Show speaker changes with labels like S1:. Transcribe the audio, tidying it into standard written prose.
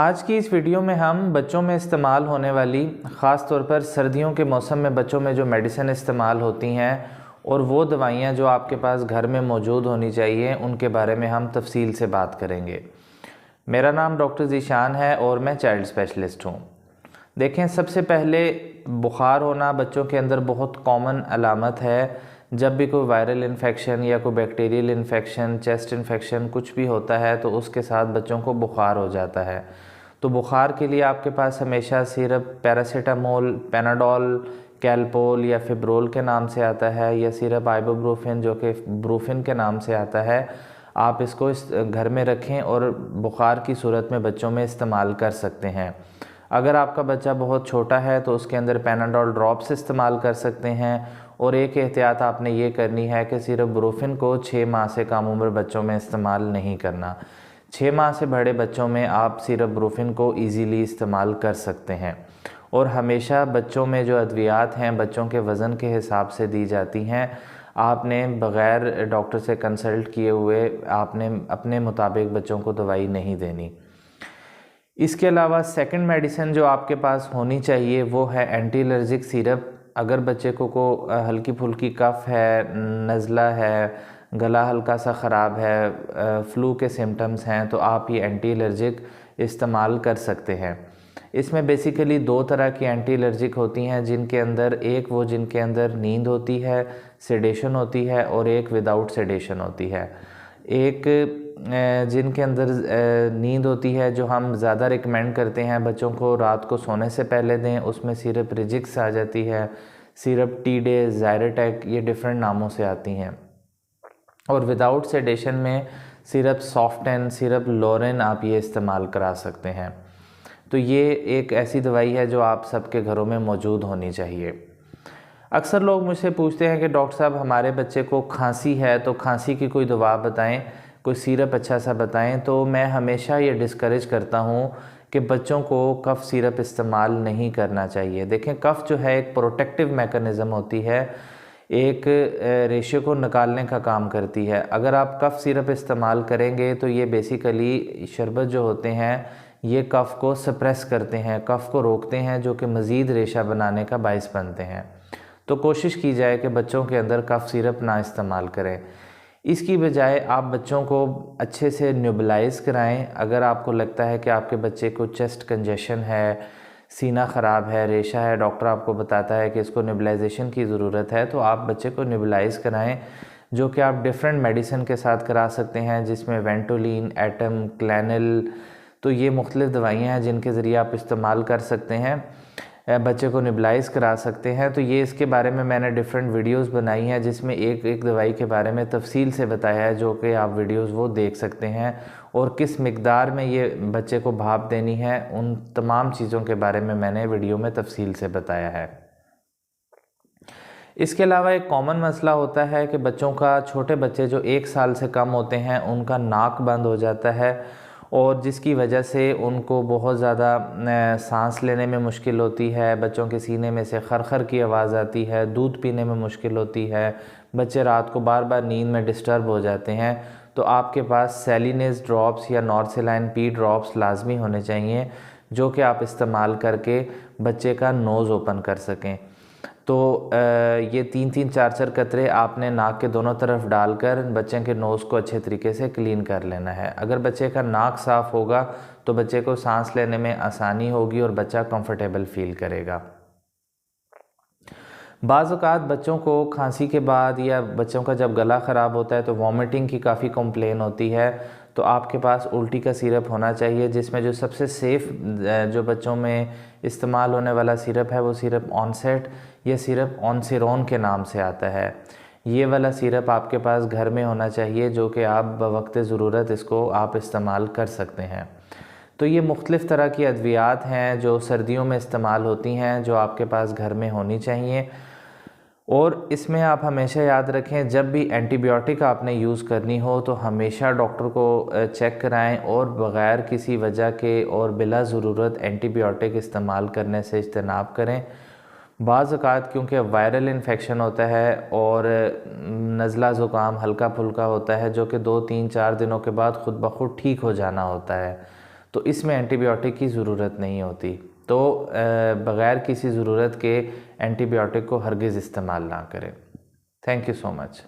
S1: आज की इस वीडियो में हम बच्चों में इस्तेमाल होने वाली ख़ास तौर पर सर्दियों के मौसम में बच्चों में जो मेडिसिन इस्तेमाल होती हैं और वो दवाइयाँ जो आपके पास घर में मौजूद होनी चाहिए उनके बारे में हम तफसील से बात करेंगे। मेरा नाम डॉक्टर ज़ीशान है और मैं चाइल्ड स्पेशलिस्ट हूँ। देखें, सबसे पहले बुखार होना बच्चों के अंदर बहुत कॉमन अलामत है। जब भी कोई वायरल इन्फेक्शन या कोई बैक्टीरियल इन्फेक्शन, चेस्ट इन्फेक्शन कुछ भी होता है तो उसके साथ बच्चों को बुखार हो जाता है। तो बुखार के लिए आपके पास हमेशा सिरप पैरासीटामोल, पैनाडोल, कैलपोल या फिब्रोल के नाम से आता है, या सिरप आइबुप्रोफेन जो कि ब्रूफिन के नाम से आता है। आप इसको घर में रखें और बुखार की सूरत में बच्चों में इस्तेमाल कर सकते हैं। अगर आपका बच्चा बहुत छोटा है तो उसके अंदर पैनाडोल ड्रॉप्स इस्तेमाल कर सकते हैं। और एक एहतियात आपने ये करनी है कि सिर्फ ब्रूफिन को 6 माह से कम उम्र बच्चों में इस्तेमाल नहीं करना। 6 माह से बड़े बच्चों में आप सिर्फ ब्रूफिन को इजीली इस्तेमाल कर सकते हैं। और हमेशा बच्चों में जो अद्वियात हैं बच्चों के वज़न के हिसाब से दी जाती हैं। आपने बग़ैर डॉक्टर से कंसल्ट किए हुए आपने अपने मुताबिक बच्चों को दवाई नहीं देनी। इसके अलावा सेकंड मेडिसिन जो आपके पास होनी चाहिए वो है एंटी एलर्जिक सिरप। अगर बच्चे को हल्की फुल्की कफ़ है, नज़ला है, गला हल्का सा ख़राब है, फ्लू के सिम्टम्स हैं तो आप ये एंटी एलर्जिक इस्तेमाल कर सकते हैं। इसमें बेसिकली 2 तरह की एंटी एलर्जिक होती हैं, जिनके अंदर नींद होती है, सेडेशन होती है, और एक विदाउट सेडेशन होती है। एक जिनके अंदर नींद होती है जो हम ज़्यादा रिकमेंड करते हैं बच्चों को रात को सोने से पहले दें, उसमें सिरप रिजिक्स आ जाती है, सिरप टी-डे, ज़ायरेटेक, ये डिफरेंट नामों से आती हैं। और विदाउट सेडेशन में सिरप सॉफ्टेन, सिरप लोरेन आप ये इस्तेमाल करा सकते हैं। तो ये एक ऐसी दवाई है जो आप सबके घरों में मौजूद होनी चाहिए। अक्सर लोग मुझसे पूछते हैं कि डॉक्टर साहब हमारे बच्चे को खांसी है तो खांसी की कोई दवा बताएं, कोई सिरप अच्छा सा बताएं। तो मैं हमेशा ये डिस्करेज करता हूँ कि बच्चों को कफ़ सिरप इस्तेमाल नहीं करना चाहिए। देखें, कफ़ जो है एक प्रोटेक्टिव मैकेनिज़्म होती है, एक रेशे को निकालने का काम करती है। अगर आप कफ़ सिरप इस्तेमाल करेंगे तो ये बेसिकली शरबत जो होते हैं ये कफ़ को सप्रेस करते हैं, कफ़ को रोकते हैं, जो कि मज़ीद रेशा बनाने का बाइस बनते हैं। तो कोशिश की जाए कि बच्चों के अंदर कफ़ सिरप ना इस्तेमाल करें। इसकी बजाय आप बच्चों को अच्छे से न्यूबलाइज़ कराएं। अगर आपको लगता है कि आपके बच्चे को चेस्ट कंजेशन है, सीना ख़राब है, रेशा है, डॉक्टर आपको बताता है कि इसको न्यूबलाइजेशन की ज़रूरत है, तो आप बच्चे को न्यूबलाइज़ कराएं, जो कि आप डिफरेंट मेडिसिन के साथ करा सकते हैं, जिसमें वेंटोलिन, एटम, क्लैनिल, तो ये मुख्तलिफ़ दवाइयाँ हैं जिनके ज़रिए आप इस्तेमाल कर सकते हैं, बच्चे को निबलाइज़ करा सकते हैं। तो ये इसके बारे में मैंने डिफरेंट वीडियोस बनाई हैं जिसमें एक एक दवाई के बारे में तफसील से बताया है, जो कि आप वीडियोस वो देख सकते हैं। और किस मिकदार में ये बच्चे को भाप देनी है, उन तमाम चीज़ों के बारे में मैंने वीडियो में तफसील से बताया है। इसके अलावा एक कॉमन मसला होता है कि छोटे बच्चे जो 1 साल से कम होते हैं उनका नाक बंद हो जाता है, और जिसकी वजह से उनको बहुत ज़्यादा सांस लेने में मुश्किल होती है, बच्चों के सीने में से खरखर की आवाज़ आती है, दूध पीने में मुश्किल होती है, बच्चे रात को बार बार नींद में डिस्टर्ब हो जाते हैं। तो आपके पास सेलिनेस ड्रॉप्स या नॉर्सेलाइन पी ड्रॉप्स लाजमी होने चाहिए, जो कि आप इस्तेमाल करके बच्चे का नोज़ ओपन कर सकें। तो ये 3-3, 4-4 कतरे आपने नाक के दोनों तरफ डालकर बच्चे के नोज़ को अच्छे तरीके से क्लीन कर लेना है। अगर बच्चे का नाक साफ़ होगा तो बच्चे को सांस लेने में आसानी होगी और बच्चा कंफर्टेबल फील करेगा। बाज़ औक़ात बच्चों को खांसी के बाद या बच्चों का जब गला ख़राब होता है तो वॉमिटिंग की काफ़ी कंप्लेन होती है। तो आपके पास उल्टी का सिरप होना चाहिए, जिसमें जो सबसे सेफ़ जो बच्चों में इस्तेमाल होने वाला सिरप है वो सिरप ऑनसेट या सिरप ऑनसिरोन के नाम से आता है। ये वाला सिरप आपके पास घर में होना चाहिए, जो कि आप बवक्त ज़रूरत इसको आप इस्तेमाल कर सकते हैं। तो ये मुख्तलिफ़ तरह की अद्वियात हैं जो सर्दियों में इस्तेमाल होती हैं, जो आपके पास घर में होनी चाहिए। और इसमें आप हमेशा याद रखें, जब भी एंटीबायोटिक आपने यूज़ करनी हो तो हमेशा डॉक्टर को चेक कराएं और बग़ैर किसी वजह के और बिला ज़रूरत एंटीबायोटिक इस्तेमाल करने से इज्तनाब करें। बाज़ औक़ात क्योंकि वायरल इन्फेक्शन होता है और नज़ला ज़ुकाम हल्का फुल्का होता है, जो कि 2, 3, 4 दिनों के बाद ख़ुद ब खुद ठीक हो जाना होता है। तो इसमें एंटीबायोटिक की ज़रूरत नहीं होती। तो बग़ैर किसी ज़रूरत के एंटीबायोटिक को हरगिज़ इस्तेमाल ना करें। Thank you so much.